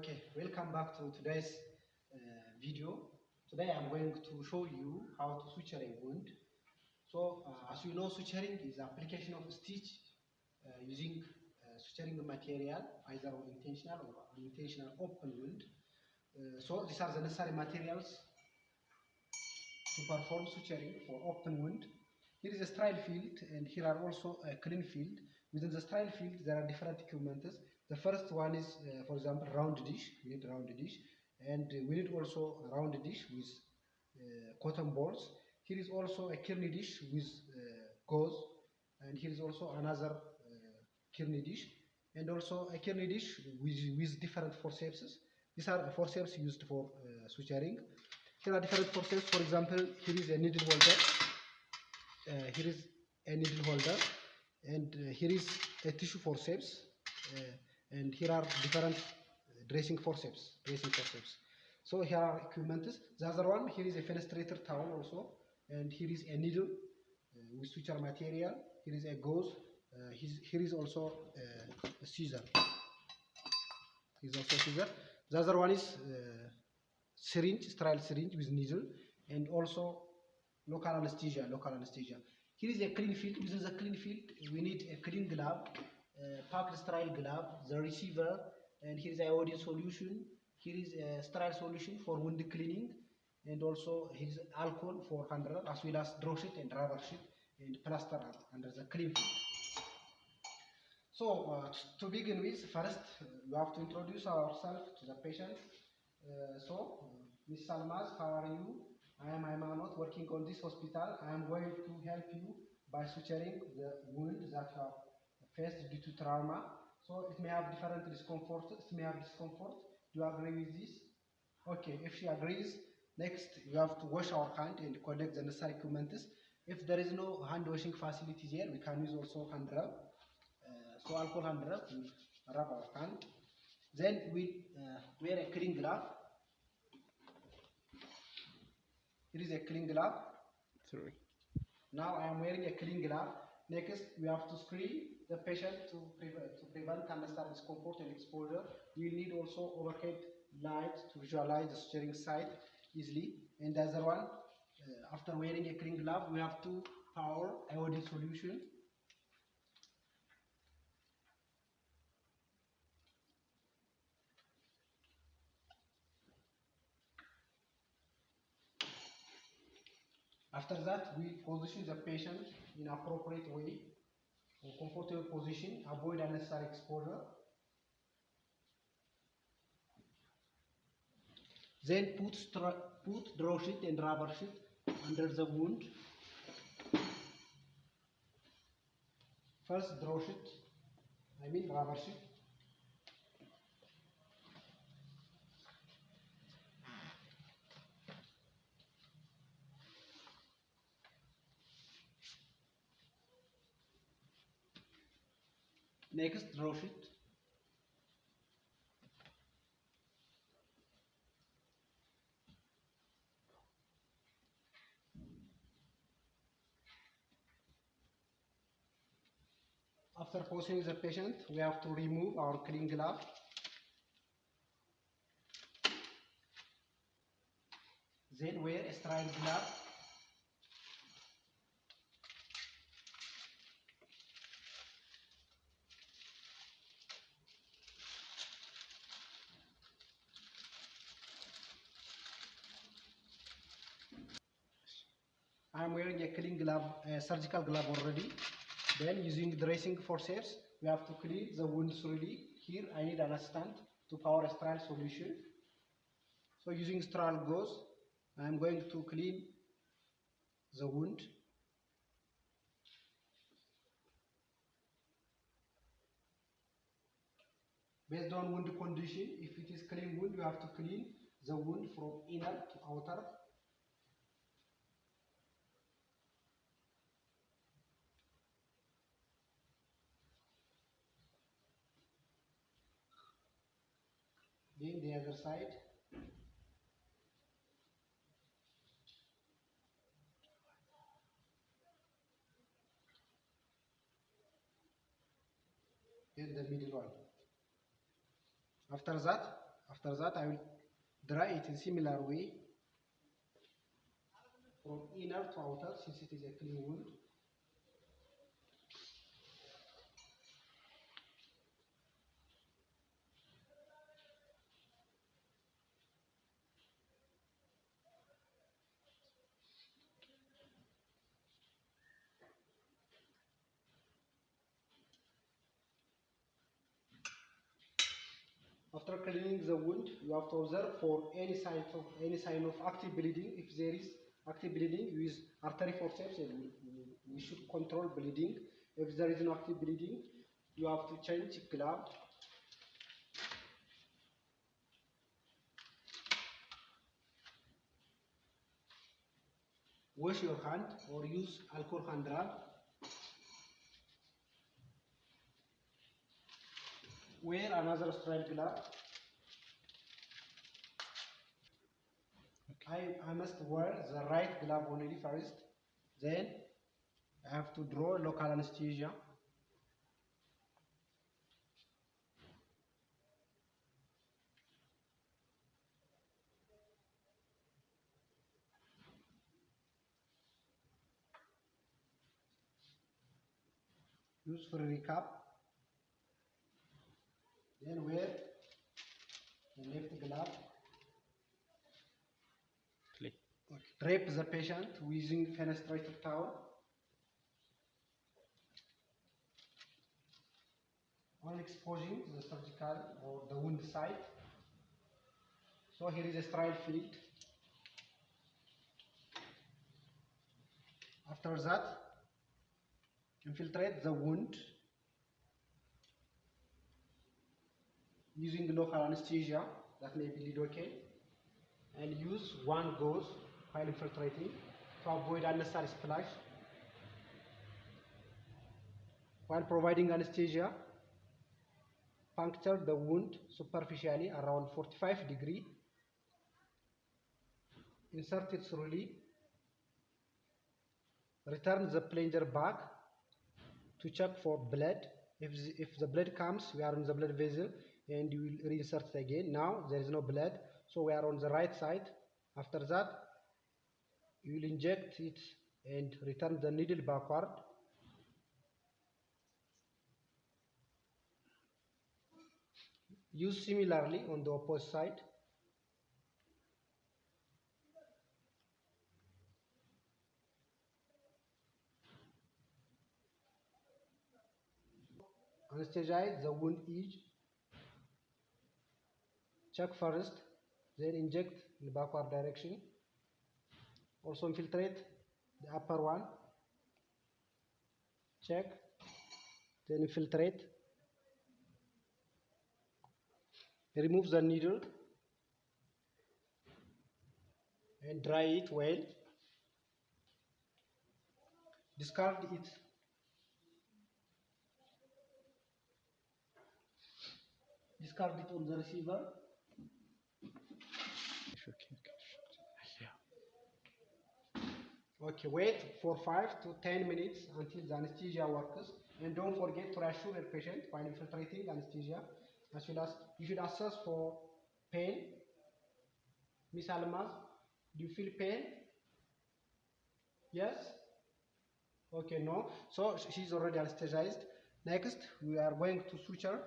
Okay, welcome back to today's video. Today I'm going to show you how to suture a wound. So, as you know, suturing is application of stitch using suturing material, either on intentional or unintentional open wound. So these are the necessary materials to perform suturing for open wound. Here is a sterile field, and here are also a clean field. Within the sterile field, there are different equipments. The first one is, for example, round dish. We need round dish, and we need also a round dish with cotton balls. Here is also a kearney dish with gauze, and here is also another kearney dish, and also a kearney dish with different forceps. These are forceps used for suturing. Here are different forceps. For example, here is a needle holder. Here is a needle holder, and here is a tissue forceps. And here are different dressing forceps. So here are equipments. The other one, here is a fenestrator towel also, and here is a needle with suture material. Here is a gauze. Here is also a scissor. The other one is syringe, sterile syringe with needle, and also local anesthesia. Here is a clean field. Within the clean field, we need a clean glove, packed sterile glove, the receiver, and here is iodine solution. Here is a sterile solution for wound cleaning, and also here is alcohol for handler, as well as draw sheet and rubber sheet and plaster under the clean field. So to begin with, first we have to introduce ourselves to the patient. Ms. Salmaz, how are you? I am Aymanot, working on this hospital. I am going to help you by suturing the wound that you have faced due to trauma. So it may have different discomfort. Do you agree with this? Okay, if she agrees, next you have to wash our hand and collect the necessary equipment. If there is no hand washing facility here, we can use also hand rub. So alcohol hand rub, we rub our hand. Then we wear a clean glove. Here is a clean glove. Sorry. Now I am wearing a clean glove. Next, we have to screen the patient to prevent unnecessary discomfort and exposure. We need also overhead light to visualize the suturing site easily. And the other one, after wearing a clean glove, we have to pour iodine solution. After that, we position the patient in appropriate way, in comfortable position, avoid unnecessary exposure. Then put draw sheet and rubber sheet under the wound. First draw sheet, rubber sheet. Next, draw sheet. After positioning the patient, we have to remove our clean glove. Then wear a sterile glove. I am wearing a clean glove, a surgical glove already. Then using dressing forceps, we have to clean the wound thoroughly. Here I need an assistant to pour a sterile solution. So using sterile gauze, I am going to clean the wound. Based on wound condition, if it is clean wound, you have to clean the wound from inner to outer. Then the other side. Then the middle one. After that, After that, I will dry it in similar way from inner to outer, since it is a clean wound. After cleaning the wound, you have to observe for any sign of active bleeding. If there is active bleeding, use artery forceps and we should control bleeding. If there is no active bleeding, you have to change glove. Wash your hand or use alcohol hand rub. Wear another sterile glove. I must wear the right glove only first. Then I have to draw local anesthesia. Use for recap. Then wear the left glove. Okay. Drape the patient using fenestrated towel. On exposing the surgical or the wound site. So here is a sterile field. After that, infiltrate the wound using local anesthesia, that may be lidocaine, and use one gauze while infiltrating to avoid unnecessary splash. While providing anesthesia, puncture the wound superficially around 45 degrees. Insert it thoroughly. Return the plunger back to check for blood. If the blood comes, we are on the blood vessel and you will reinsert it again. Now there is no blood, so we are on the right side. After that, you will inject it and return the needle backward. Use similarly on the opposite side. Anesthetize the wound edge. Check first, then inject in the backward direction. Also infiltrate the upper one. Check, then infiltrate. Remove the needle and dry it well. Discard it. Discard it on the receiver. Okay, wait for 5 to 10 minutes until the anesthesia works, and don't forget to reassure your patient while infiltrating anesthesia. As well as you should assess for pain. Miss Almaz, do you feel pain? Yes? Okay, no. So she's already anesthetized. Next, we are going to suture.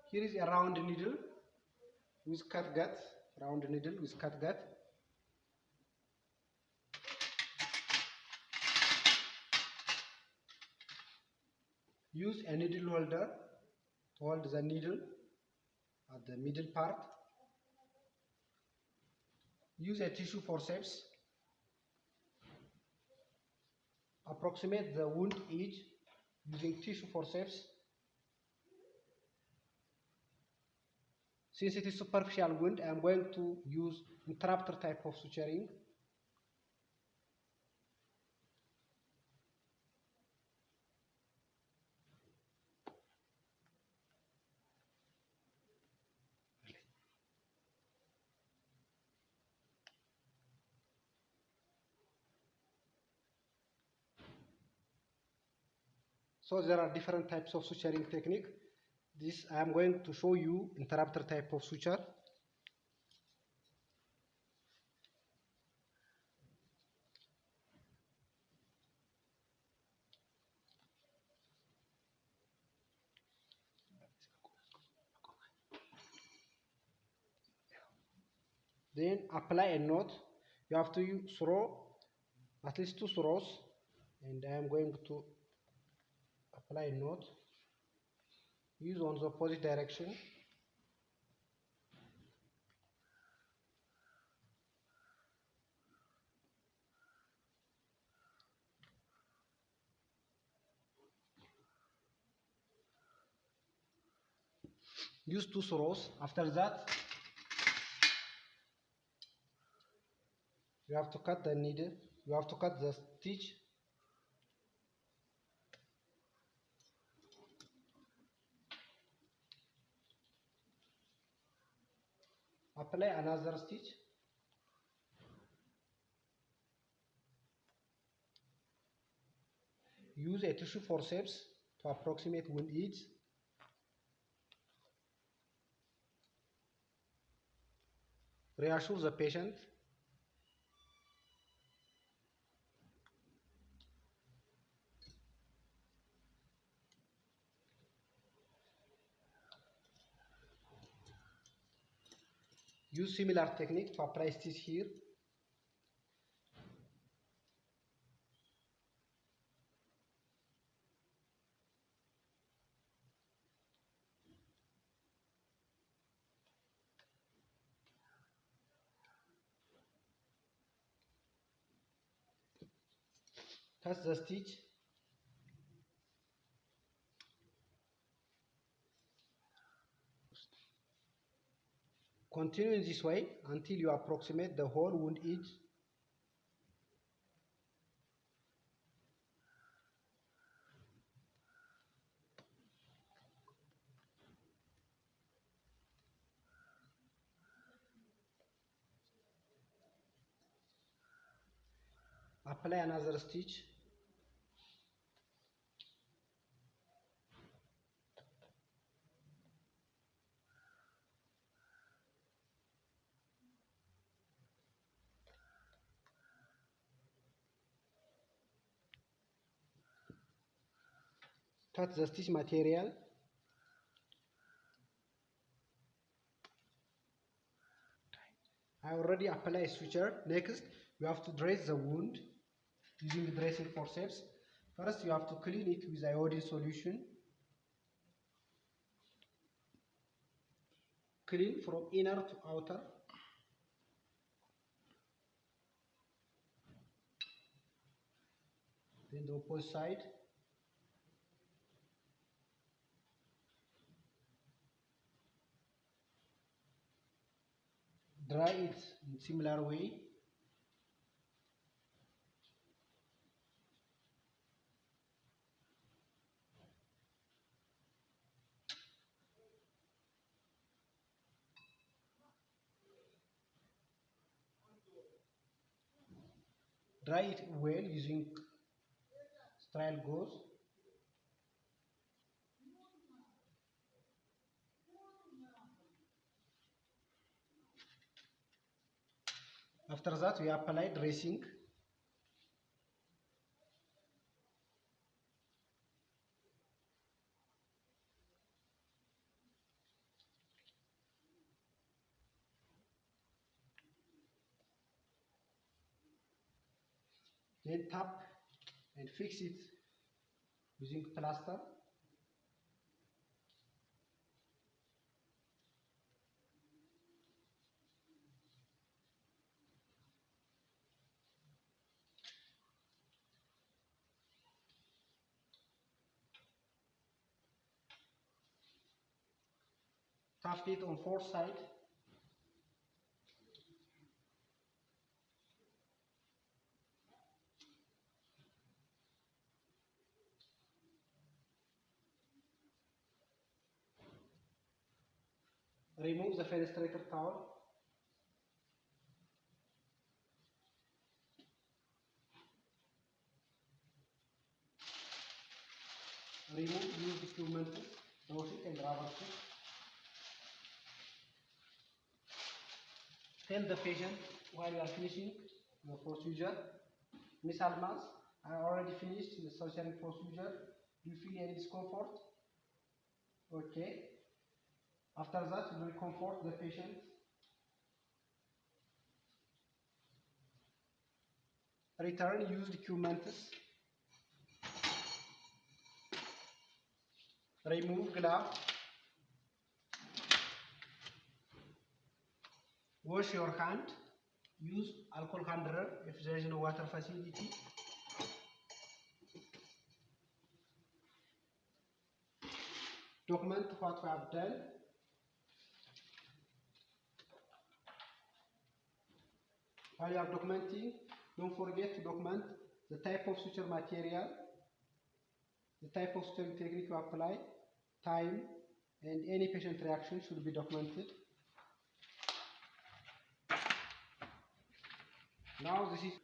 Here is a round needle with cut gut. Round needle with cut gut. Use a needle holder to hold the needle at the middle part. Use a tissue forceps. Approximate the wound edge using tissue forceps. Since it is superficial wound, I am going to use interrupter type of suturing. So there are different types of suturing technique. this I am going to show you interrupter type of suture. Then apply a knot. You have to throw at least 2 throws, and I am going to apply a knot. Use on the opposite direction. Use 2 throws. After that, you have to cut the needle. You have to cut the stitch. Apply another stitch. Use a tissue forceps to approximate wound edge. Reassure the patient. Use similar technique to apply stitch here. Cut the stitch. Continue in this way until you approximate the whole wound edge. Apply another stitch. Cut the stitch material. I already applied suture. Next, you have to dress the wound using dressing forceps. First, you have to clean it with iodine solution. Clean from inner to outer. Then the opposite side. Dry it in similar way. Dry it well using sterile gauze. After that, we apply dressing. Then tap and fix it using plaster. Tap it on 4 sides. Remove the fenestrator towel. Remove used equipment. Wash it and reverse it. Tell the patient while you are finishing the procedure, Miss Almas, I already finished the suturing procedure. Do you feel any discomfort? Okay. After that, you will comfort the patient. Return used equipment. Remove glove. Wash your hand. Use alcohol handler if there is no water facility. Document what we have done. While you are documenting, don't forget to document the type of suture material, the type of suturing technique you apply, time, and any patient reaction should be documented. Now this is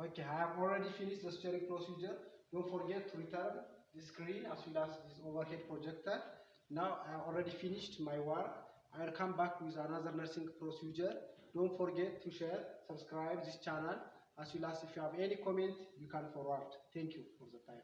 okay. I have already finished the suturing procedure. Don't forget to return the screen as well as this overhead projector. Now I have already finished my work. I will come back with another nursing procedure. Don't forget to share, subscribe this channel, as well as if you have any comment, you can forward. Thank you for the time.